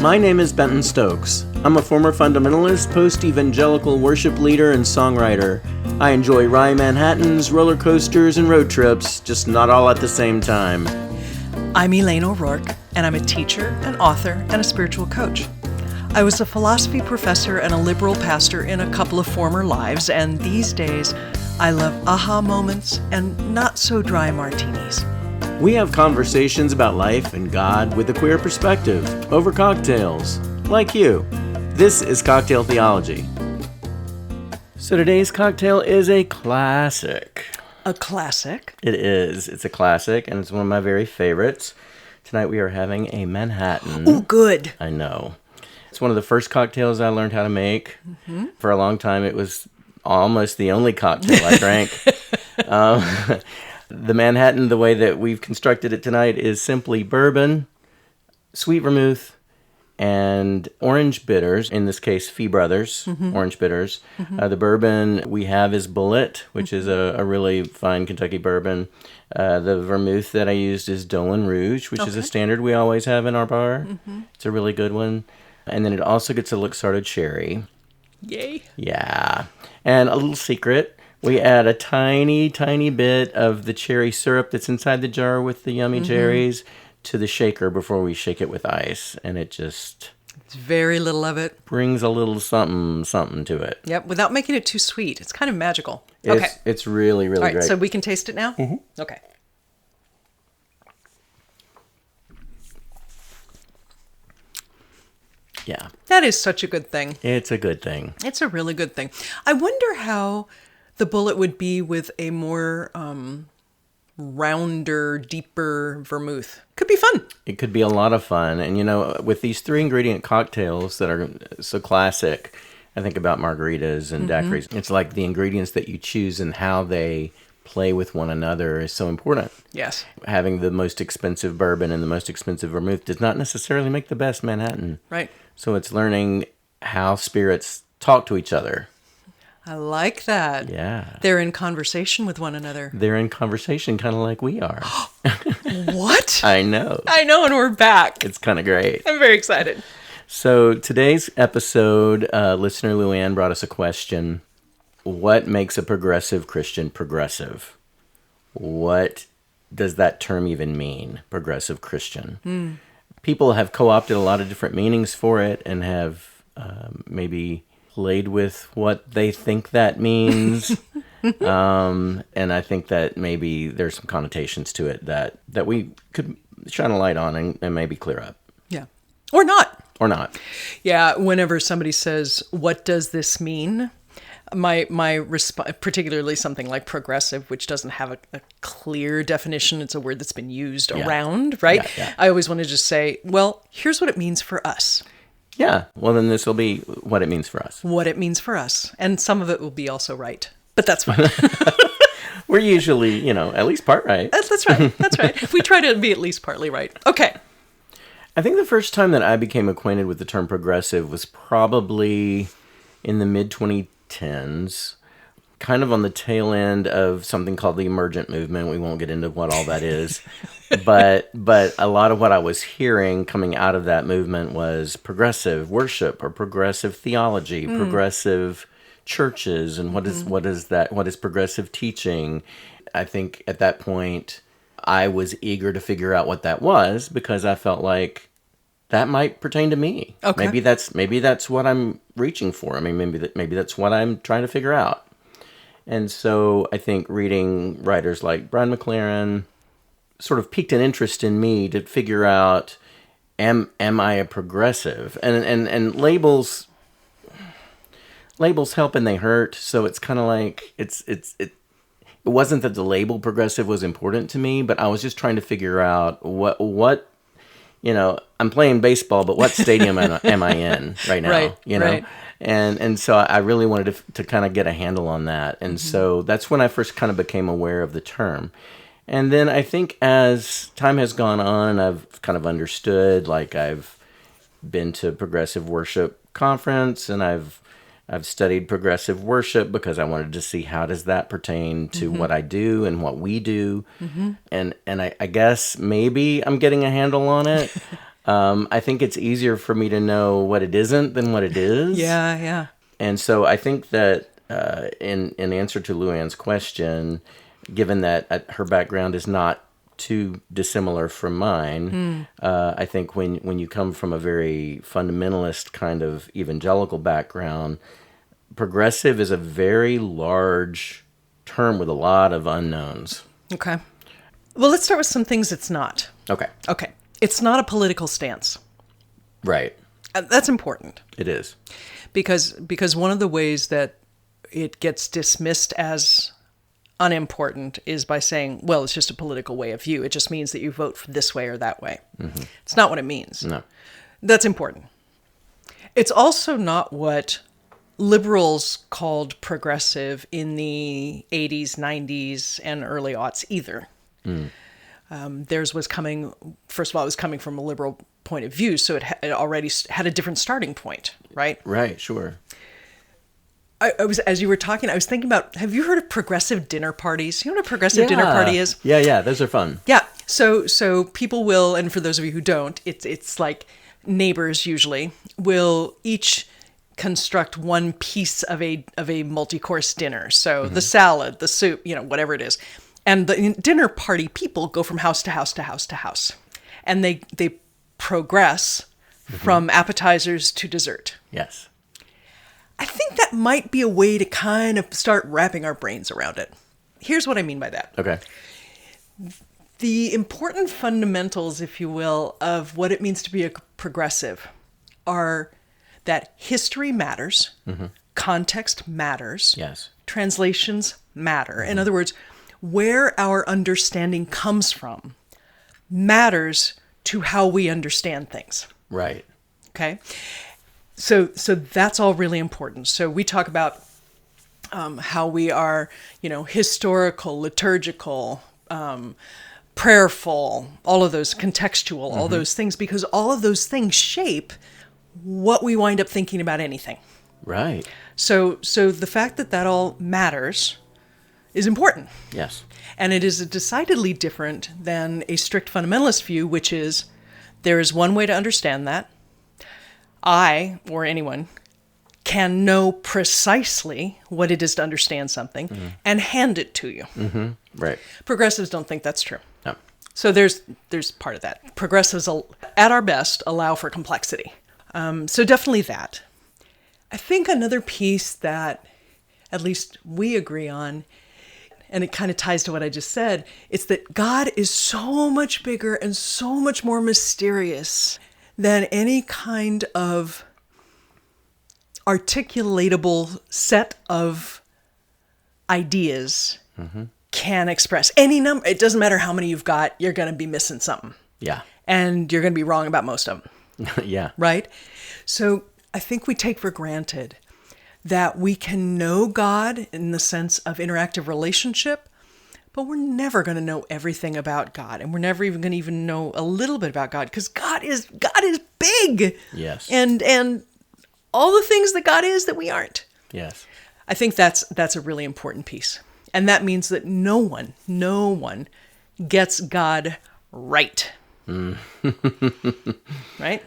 My name is Benton Stokes. I'm a former fundamentalist, post-evangelical worship leader, and songwriter. I enjoy Rye Manhattans, roller coasters, and road trips, just not all at the same time. I'm Elane O'Rourke, and I'm a teacher, an author, and a spiritual coach. I was a philosophy professor and a liberal pastor in a couple of former lives, and these days I love aha moments and not-so-dry martinis. We have conversations about life and God with a queer perspective, over cocktails, like you. This is Cocktail Theology. So today's cocktail is a classic. A classic? It is. It's a classic, and it's one of my very favorites. Tonight we are having a Manhattan. Ooh, good. I know. It's one of the first cocktails I learned how to make. Mm-hmm. For a long time, it was almost the only cocktail I drank. The Manhattan, the way that we've constructed it tonight, is simply bourbon, sweet vermouth, and orange bitters, in this case, Fee Brothers orange bitters. The bourbon we have is Bullet, which is a really fine Kentucky bourbon. The vermouth that I used is Dolan Rouge, which is a standard we always have in our bar. It's a really good one. And then it also gets a Luxardo cherry. Yay. Yeah. And a little secret. We add a tiny, tiny bit of the cherry syrup that's inside the jar with the yummy cherries to the shaker before we shake it with ice. And it just... It's very little of it. Brings a little something to it. Yep, without making it too sweet. It's kind of magical. It's really, really All right, great. so we can taste it now? Okay. Yeah. That is such a good thing. It's a good thing. It's a really good thing. I wonder how the Bullet would be with a more rounder, deeper vermouth. Could be fun. It could be a lot of fun. And, you know, with these 3-ingredient cocktails that are so classic, I think about margaritas and daiquiris. It's like the ingredients that you choose and how they play with one another is so important. Yes. Having the most expensive bourbon and the most expensive vermouth does not necessarily make the best Manhattan. Right. So it's learning how spirits talk to each other. I like that. Yeah. They're in conversation with one another. They're in conversation kind of like we are. What? I know. I know, and we're back. It's kind of great. I'm very excited. So today's episode, listener Luann brought us a question. What makes a progressive Christian progressive? What does that term even mean, progressive Christian? People have co-opted a lot of different meanings for it and have maybe played with what they think that means. And I think that maybe there's some connotations to it that we could shine a light on and maybe clear up. Yeah. Or not. Or not. Yeah, whenever somebody says, what does this mean? My response, particularly something like progressive, which doesn't have a clear definition. It's a word that's been used around, right? Yeah. I always want to just say, well, here's what it means for us. Yeah. Well, then this will be what it means for us. What it means for us. And some of it will be also right. But that's fine. We're usually, at least part right. That's right. That's right. We try to be at least partly right. Okay. I think the first time that I became acquainted with the term progressive was probably in the mid-2010s, kind of on the tail end of something called the emergent movement. We won't get into what all that is. But a lot of what I was hearing coming out of that movement was progressive worship or progressive theology, progressive churches, and what is that? What is progressive teaching? I think at that point I was eager to figure out what that was because I felt like that might pertain to me. Okay. Maybe that's what I'm reaching for. I mean, maybe that's what I'm trying to figure out. And so I think reading writers like Brian McLaren sort of piqued an interest in me to figure out, am I a progressive? And labels help and they hurt. So it's kind of like it wasn't that the label progressive was important to me, but I was just trying to figure out what I'm playing baseball, but what stadium am I in right now? Right. And so I really wanted to kind of get a handle on that. And so that's when I first kind of became aware of the term. And then I think as time has gone on and I've kind of understood, like I've been to progressive worship conference and I've studied progressive worship because I wanted to see how does that pertain to what I do and what we do. And I guess maybe I'm getting a handle on it. I think it's easier for me to know what it isn't than what it is. Yeah. And so I think that in answer to Luann's question, given that her background is not too dissimilar from mine, I think when you come from a very fundamentalist kind of evangelical background, progressive is a very large term with a lot of unknowns. Okay. Well, let's start with some things it's not. Okay. It's not a political stance. Right. That's important. It is. Because one of the ways that it gets dismissed as unimportant is by saying, well, it's just a political way of view. It just means that you vote for this way or that way. Mm-hmm. It's not what it means. No. That's important. It's also not what liberals called progressive in the 80s, 90s, and early aughts either. Theirs was coming, first of all, it was coming from a liberal point of view, so it already had a different starting point, right? Right, sure. I was, as you were talking, I was thinking about, have you heard of progressive dinner parties? You know what a progressive dinner party is? Yeah, those are fun. Yeah, so people will, and for those of you who don't, it's like neighbors usually will each construct one piece of a multi-course dinner. So the salad, the soup, whatever it is. And the dinner party people go from house to house to house to house. And they progress from appetizers to dessert. Yes. I think that might be a way to kind of start wrapping our brains around it. Here's what I mean by that. Okay. The important fundamentals, if you will, of what it means to be a progressive are that history matters, context matters, Yes. translations matter. In other words, where our understanding comes from matters to how we understand things. Right. Okay? So that's all really important. So we talk about how we are, historical, liturgical, prayerful, all of those, contextual, all those things, because all of those things shape what we wind up thinking about anything. Right. So the fact that all matters is important. Yes. And it is decidedly different than a strict fundamentalist view, which is there is one way to understand that. I, or anyone, can know precisely what it is to understand something and hand it to you. Mm-hmm. Right. Progressives don't think that's true. No. So there's part of that. Progressives, at our best, allow for complexity. So definitely that. I think another piece that at least we agree on, and it kind of ties to what I just said, it's that God is so much bigger and so much more mysterious than any kind of articulatable set of ideas can express. Any number, it doesn't matter how many you've got, you're going to be missing something. Yeah. And you're going to be wrong about most of them. Yeah. Right? So I think we take for granted that we can know God in the sense of interactive relationship, but we're never going to know everything about God, and we're never even going to know a little bit about God, because God is big. Yes. And all the things that God is that we aren't. Yes. I think that's a really important piece, and that means that no one gets God right. Right?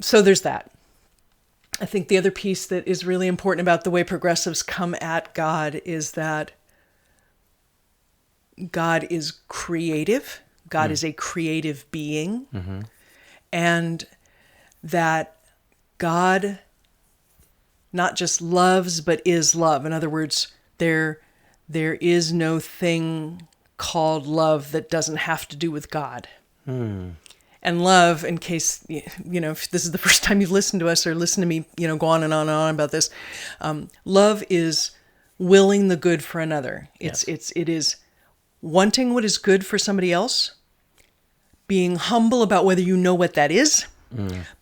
So there's that. I think the other piece that is really important about the way progressives come at God is that God is creative. God is a creative being. And that God not just loves, but is love. In other words, there is no thing called love that doesn't have to do with God. And love, in case, if this is the first time you've listened to us or listened to me, go on and on and on about this. Love is willing the good for another. It is wanting what is good for somebody else, being humble about whether you know what that is,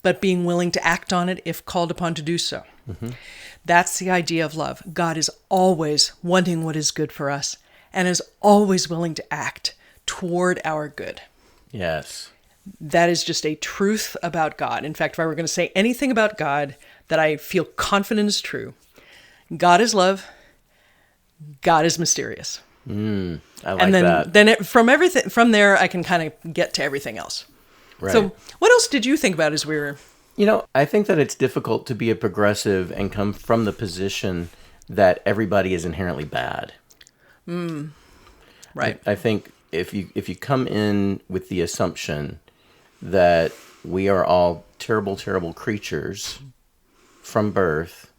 but being willing to act on it if called upon to do so. That's the idea of love. God is always wanting what is good for us and is always willing to act toward our good. Yes. That is just a truth about God. In fact, if I were going to say anything about God that I feel confident is true, God is love. God is mysterious. I like and then, that. Then from there, I can kind of get to everything else. Right. So what else did you think about as we were... I think that it's difficult to be a progressive and come from the position that everybody is inherently bad. Right. I think if you come in with the assumption that we are all terrible, terrible creatures from birth,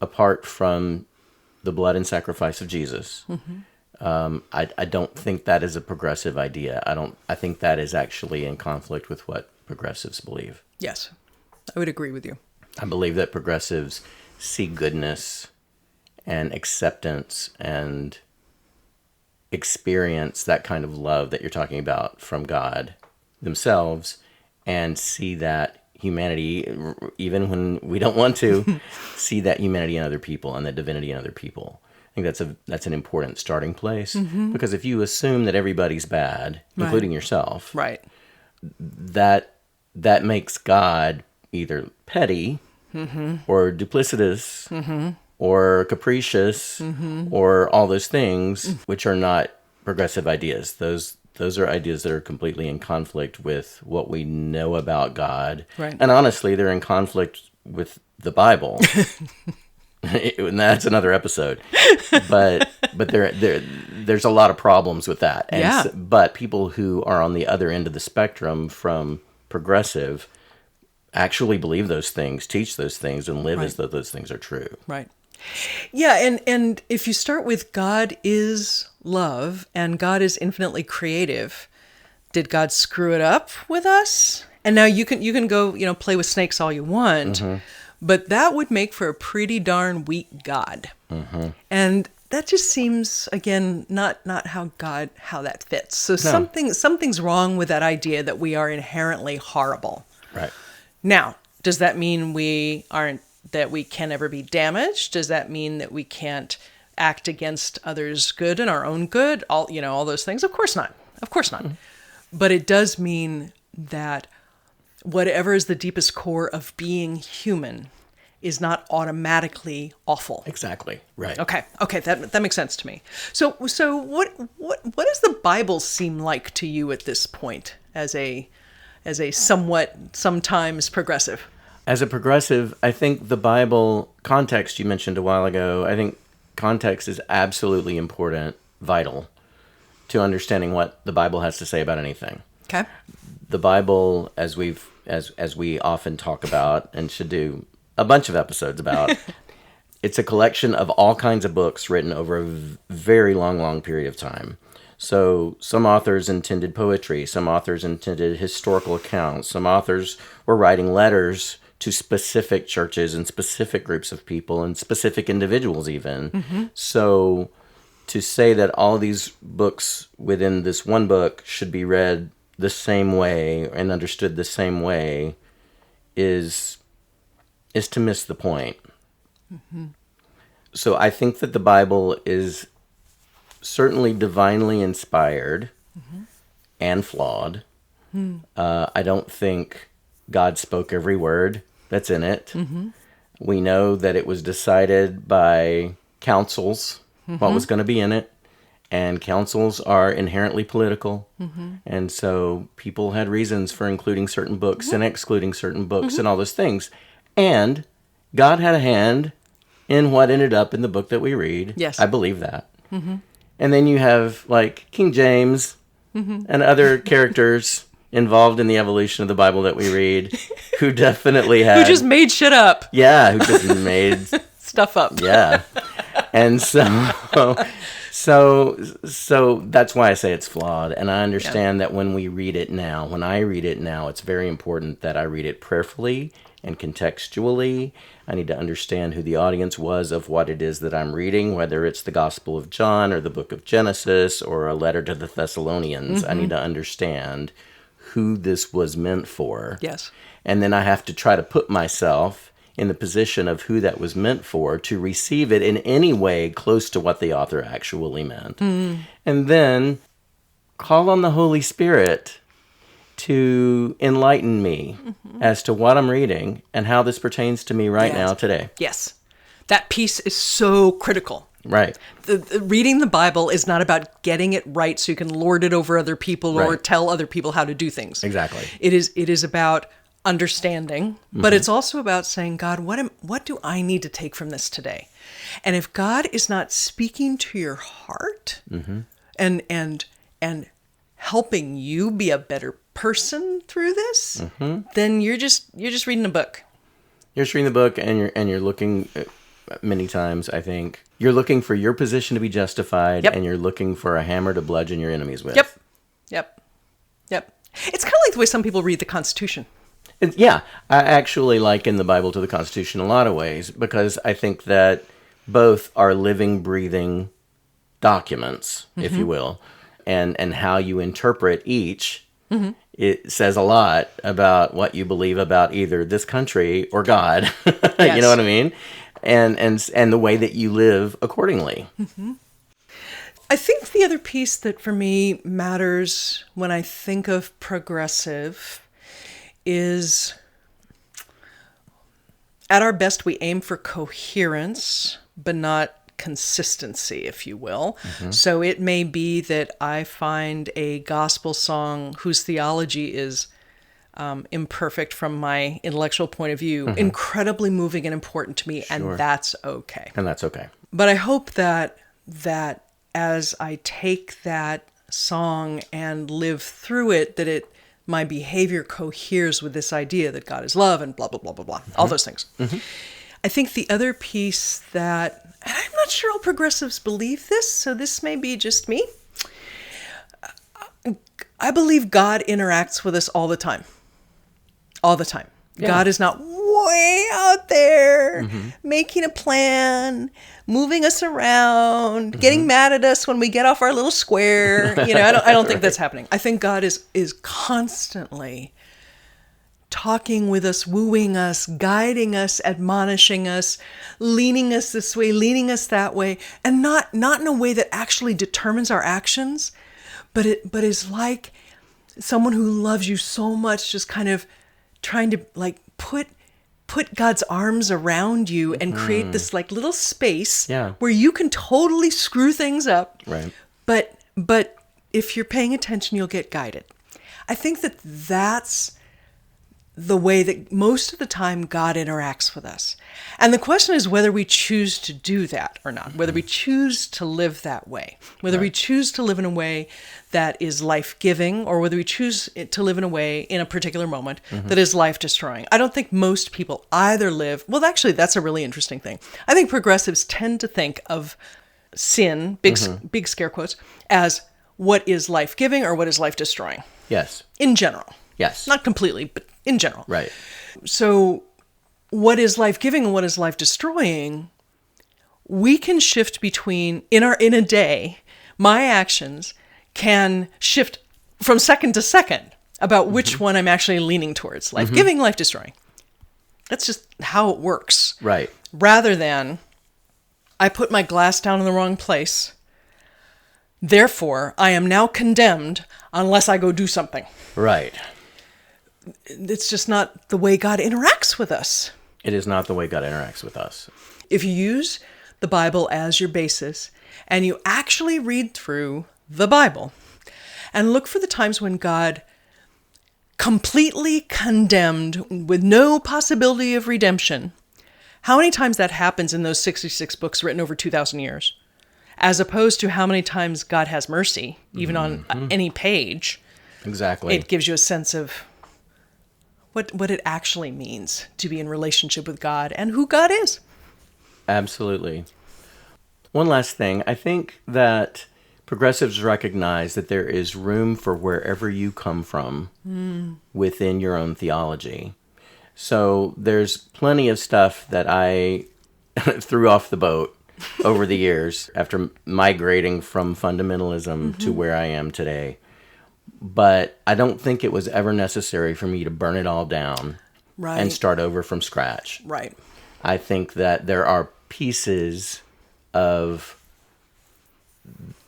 apart from the blood and sacrifice of Jesus, I don't think that is a progressive idea. I think that is actually in conflict with what progressives believe. Yes, I would agree with you. I believe that progressives see goodness and acceptance and experience that kind of love that you're talking about from God themselves, and see that humanity, even when we don't want to, see that humanity in other people and that divinity in other people. I think that's an important starting place, because if you assume that everybody's bad, including yourself, Right. that makes God either petty or duplicitous or capricious or all those things, which are not progressive ideas. Those are ideas that are completely in conflict with what we know about God. Right. And honestly, they're in conflict with the Bible. And that's another episode. But there's a lot of problems with that. And but people who are on the other end of the spectrum from progressive actually believe those things, teach those things, and live as though those things are true. Right. Yeah, and if you start with God is love and God is infinitely creative, did God screw it up with us? And now you can go, play with snakes all you want, but that would make for a pretty darn weak God. And that just seems, again, not how that fits. So something's wrong with that idea that we are inherently horrible. Right. Now, does that mean that we can never be damaged? Does that mean that we can't act against others' good and our own good? All those things? Of course not. Of course not. But it does mean that whatever is the deepest core of being human is not automatically awful. Exactly. Right. Okay, that makes sense to me. So what does the Bible seem like to you at this point as a sometimes progressive? As a progressive, I think the Bible context you mentioned a while ago, I think context is absolutely important, vital to understanding what the Bible has to say about anything. Okay. The Bible, as we often talk about and should do a bunch of episodes about, it's a collection of all kinds of books written over a very long period of time. So some authors intended poetry, some authors intended historical accounts, some authors were writing letters to specific churches and specific groups of people and specific individuals even. So to say that all these books within this one book should be read the same way and understood the same way is to miss the point. So I think that the Bible is certainly divinely inspired and flawed. I don't think God spoke every word that's in it. We know that it was decided by councils what was going to be in it, and councils are inherently political, and so people had reasons for including certain books and excluding certain books and all those things, and God had a hand in what ended up in the book that we read. Yes. I believe that. And then you have like King James and other characters involved in the evolution of the Bible that we read, who definitely had... Who just made shit up. Yeah, who just made... Stuff up. Yeah. And so that's why I say it's flawed. And I understand that when I read it now, it's very important that I read it prayerfully and contextually. I need to understand who the audience was of what it is that I'm reading, whether it's the Gospel of John or the book of Genesis or a letter to the Thessalonians. I need to understand who this was meant for. Yes. And then I have to try to put myself in the position of who that was meant for to receive it in any way close to what the author actually meant. And then call on the Holy Spirit to enlighten me as to what I'm reading and how this pertains to me right now today. Yes. That piece is so critical. Right. Reading the Bible is not about getting it right so you can lord it over other people or Right. tell other people how to do things. Exactly. It is about understanding, but it's also about saying, God, what do I need to take from this today? And if God is not speaking to your heart and helping you be a better person through this, then you're just reading a book. You're just reading the book, and you're looking many times. I think you're looking for your position to be justified, Yep. and you're looking for a hammer to bludgeon your enemies with. Yep. It's kind of like the way some people read the Constitution. Yeah, I actually liken the Bible to the Constitution in a lot of ways because I think that both are living, breathing documents, if you will, and how you interpret each. It says a lot about what you believe about either this country or God. Yes. You know what I mean? And the way that you live accordingly. I think the other piece that for me matters when I think of progressive is, at our best, we aim for coherence, but not consistency, if you will. So it may be that I find a gospel song whose theology is imperfect from my intellectual point of view, incredibly moving and important to me, and that's okay. And that's okay. But I hope that as I take that song and live through it, that my behavior coheres with this idea that God is love and blah, blah, blah, blah, blah, all those things. I think the other piece that, and I'm not sure all progressives believe this, so this may be just me. I believe God interacts with us all the time. All the time. Yeah. God is not way out there making a plan, moving us around, getting mad at us when we get off our little square. I don't think that's happening. I think God is constantly talking with us, wooing us, guiding us, admonishing us, leaning us this way, leaning us that way, and not in a way that actually determines our actions, but is like someone who loves you so much, just kind of trying to like put God's arms around you and create this like little space where you can totally screw things up. Right. But if you're paying attention, you'll get guided. I think that's the way that most of the time God interacts with us. And the question is whether we choose to do that or not, whether we choose to live that way, whether we choose to live in a way that is life-giving, or whether we choose to live in a way in a particular moment that is life-destroying. I don't think most people either live, well, actually, that's a really interesting thing. I think progressives tend to think of sin, big scare quotes, as what is life-giving or what is life-destroying. Yes. In general. Yes. Not completely, but in general. Right. So what is life-giving and what is life-destroying, we can shift between, in a day, my actions can shift from second to second about which one I'm actually leaning towards, life-giving, life-destroying. That's just how it works. Right. Rather than, I put my glass down in the wrong place, therefore I am now condemned unless I go do something. Right. It's just not the way God interacts with us. It is not the way God interacts with us. If you use the Bible as your basis and you actually read through the Bible and look for the times when God completely condemned with no possibility of redemption, how many times that happens in those 66 books written over 2,000 years, as opposed to how many times God has mercy, even on any page. Exactly. It gives you a sense of what it actually means to be in relationship with God and who God is. Absolutely. One last thing. I think that progressives recognize that there is room for wherever you come from within your own theology. So there's plenty of stuff that I threw off the boat over the years after migrating from fundamentalism to where I am today. But I don't think it was ever necessary for me to burn it all down and start over from scratch. Right. I think that there are pieces of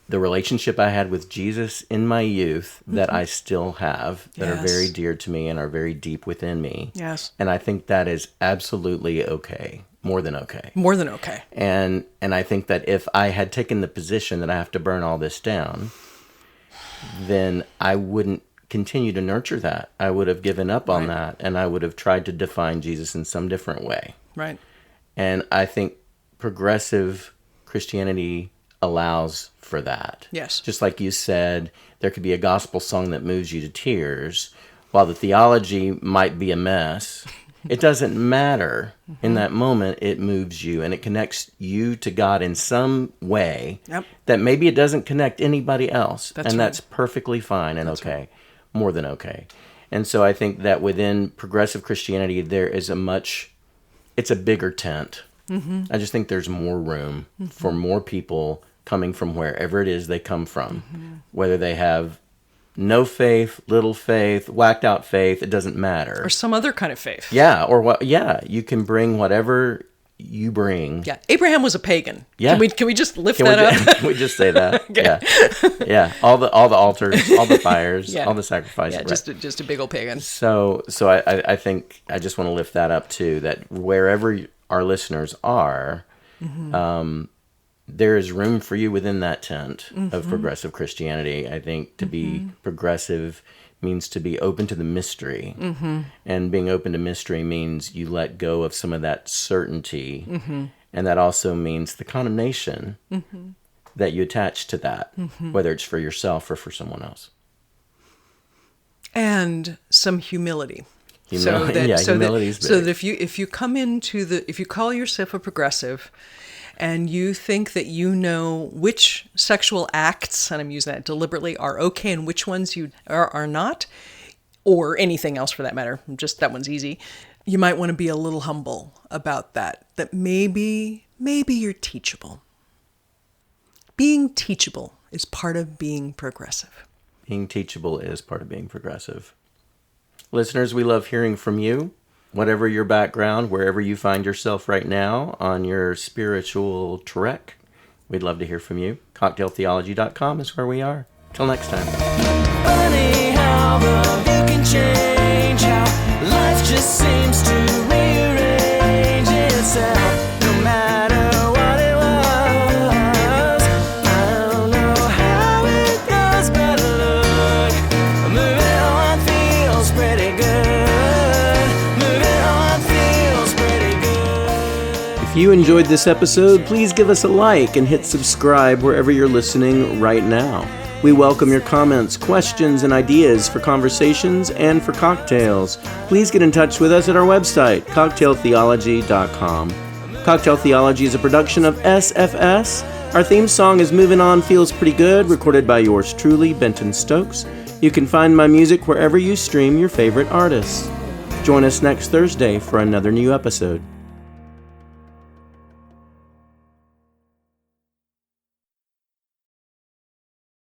the relationship I had with Jesus in my youth that I still have that are very dear to me and are very deep within me. Yes. And I think that is absolutely okay. more than okay. More than okay. And I think that if I had taken the position that I have to burn all this down, then I wouldn't continue to nurture that. I would have given up on that, and I would have tried to define Jesus in some different way. Right. And I think progressive Christianity allows for that. Yes. Just like you said, there could be a gospel song that moves you to tears, while the theology might be a mess. It doesn't matter. In that moment, it moves you, and it connects you to God in some way that maybe it doesn't connect anybody else. That's perfectly fine and okay. More than okay. And so I think that within progressive Christianity, there is it's a bigger tent. I just think there's more room for more people coming from wherever it is they come from, whether they have no faith, little faith, whacked out faith, it doesn't matter. Or some other kind of faith. Yeah, you can bring whatever you bring. Yeah, Abraham was a pagan. Yeah. Can we just lift that up? Can we just say that? Yeah. All the altars, all the fires, all the sacrifices. Yeah, just a big old pagan. So I think I just want to lift that up too, that wherever our listeners are, there is room for you within that tent of progressive Christianity. I think to be progressive means to be open to the mystery. And being open to mystery means you let go of some of that certainty. And that also means the condemnation that you attach to that, whether it's for yourself or for someone else. And some humility. Humility is big. So that if you call yourself a progressive, and you think that you know which sexual acts, and I'm using that deliberately, are okay and which ones you are not, or anything else for that matter, just that one's easy, you might want to be a little humble about that maybe you're teachable. Being teachable is part of being progressive. Being teachable is part of being progressive. Listeners, we love hearing from you. Whatever your background, wherever you find yourself right now on your spiritual trek, we'd love to hear from you. CocktailTheology.com is where we are. Till next time. Funny how the view can change, how life just seems to rearrange itself, no matter what it was. I don't know how it goes, but look, moving on feels pretty good. If you enjoyed this episode, please give us a like and hit subscribe wherever you're listening right now. We welcome your comments, questions, and ideas for conversations and for cocktails. Please get in touch with us at our website, cocktailtheology.com. Cocktail Theology is a production of SFS. Our theme song is Moving On Feels Pretty Good, recorded by yours truly, Benton Stokes. You can find my music wherever you stream your favorite artists. Join us next Thursday for another new episode.